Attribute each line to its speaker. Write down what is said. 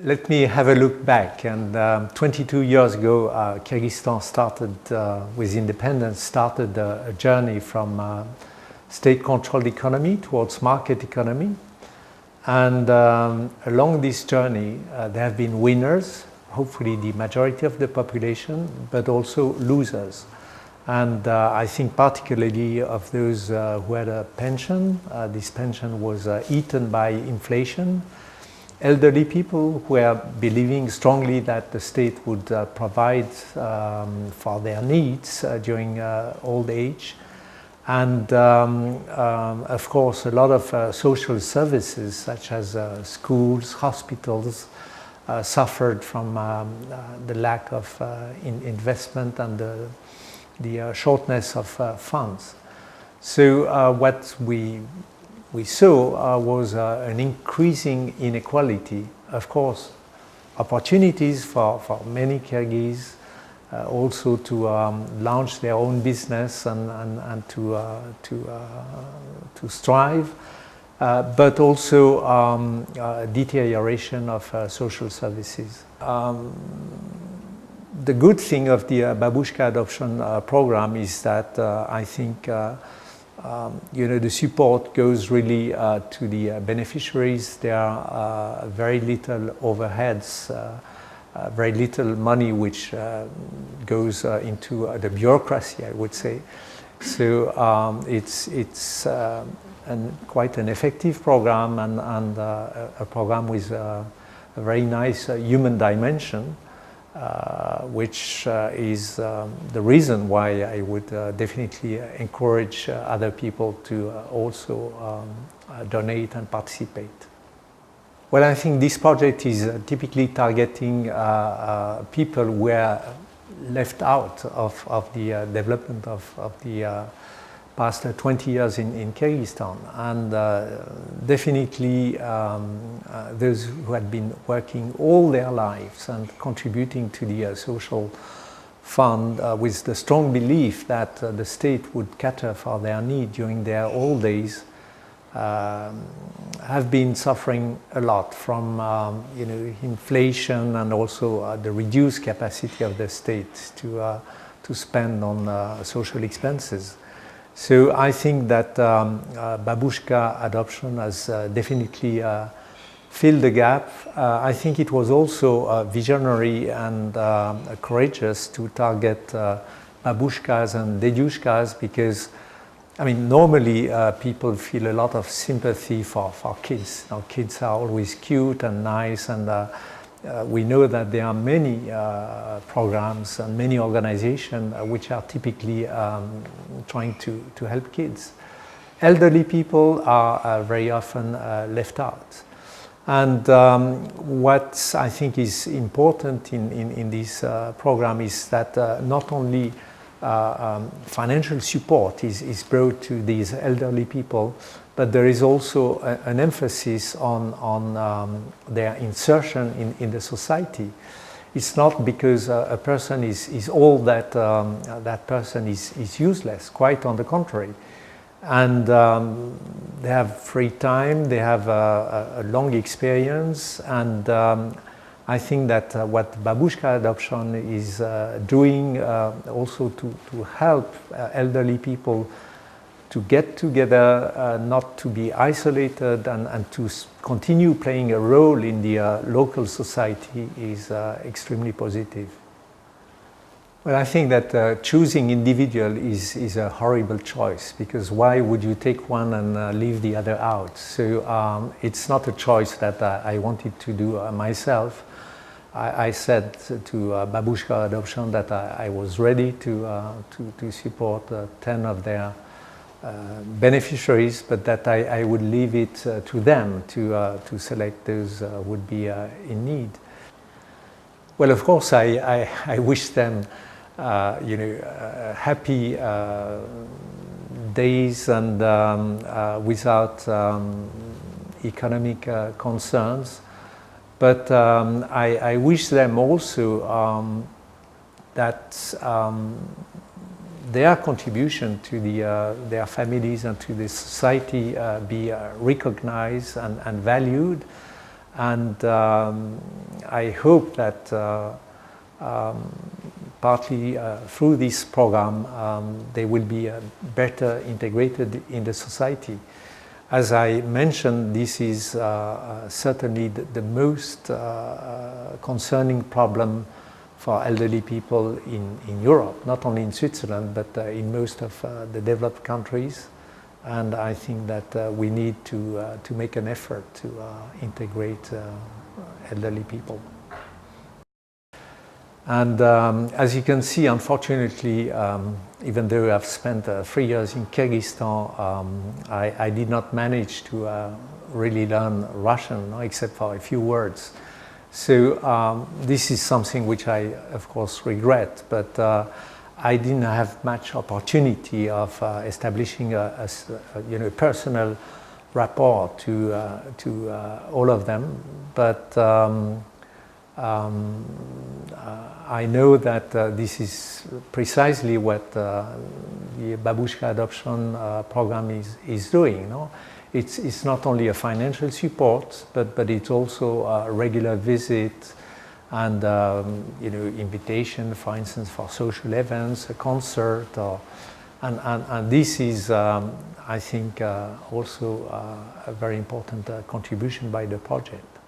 Speaker 1: Let me have a look back. And 22 years ago, Kyrgyzstan started, with independence, started a journey from state-controlled economy towards market economy. And along this journey, there have been winners, hopefully the majority of the population, but also losers. And I think particularly of those who had a pension. This pension was eaten by inflation. Elderly people who were believing strongly that the state would provide for their needs during old age. And of course, a lot of social services such as schools, hospitals suffered from the lack of investment and the shortness of funds. So what we saw was an increasing inequality. Of course, opportunities for many Kyrgyz also to launch their own business and to strive, but also deterioration of social services. The good thing of the Babushka adoption program is that I think the support goes really to the beneficiaries. There are very little overheads, very little money which goes into the bureaucracy, I would say. So it's quite an effective program and a program with a very nice human dimension. Which is the reason why I would definitely encourage other people to also donate and participate. Well, I think this project is typically targeting people who were left out of the development of the past 20 years in Kyrgyzstan, and definitely those who had been working all their lives and contributing to the social fund with the strong belief that the state would cater for their need during their old days have been suffering a lot from inflation and also the reduced capacity of the state to spend on social expenses. So I think that Babushka adoption has definitely filled the gap. I think it was also visionary and courageous to target babushkas and dedushkas because, I mean, normally people feel a lot of sympathy for kids. Now, kids are always cute and nice, and we know that there are many programs and many organizations which are typically trying to help kids. Elderly people are very often left out. And what I think is important in this program is that not only financial support is brought to these elderly people, but there is also an emphasis on their insertion in the society. It's not because a person is old that that person is useless, quite on the contrary. And they have free time, they have a long experience, and I think that what Babushka adoption is doing also to help elderly people to get together, not to be isolated, and to continue playing a role in the local society is extremely positive. Well, I think that choosing individual is a horrible choice, because why would you take one and leave the other out? So it's not a choice that I wanted to do myself. I said to Babushka adoption that I was ready to support 10 of their beneficiaries, but that I would leave it to them to select those who would be in need. Well, of course, I wish them happy days and without economic concerns. But I wish them also that their contribution to their families and to the society be recognized and valued, And I hope that partly through this program they will be better integrated in the society. As I mentioned, this is certainly the most concerning problem for elderly people in Europe, not only in Switzerland, but in most of the developed countries. And I think that we need to make an effort to integrate elderly people. And as you can see, unfortunately, even though I've spent 3 years in Kyrgyzstan, I did not manage to really learn Russian, except for a few words. So this is something which I, of course, regret, but I didn't have much opportunity of establishing a personal rapport to all of them. But I know that this is precisely what the Babushka adoption program is doing. No? It's not only a financial support, but it's also a regular visit and invitation, for instance, for social events, a concert, and this is, I think, also a very important contribution by the project.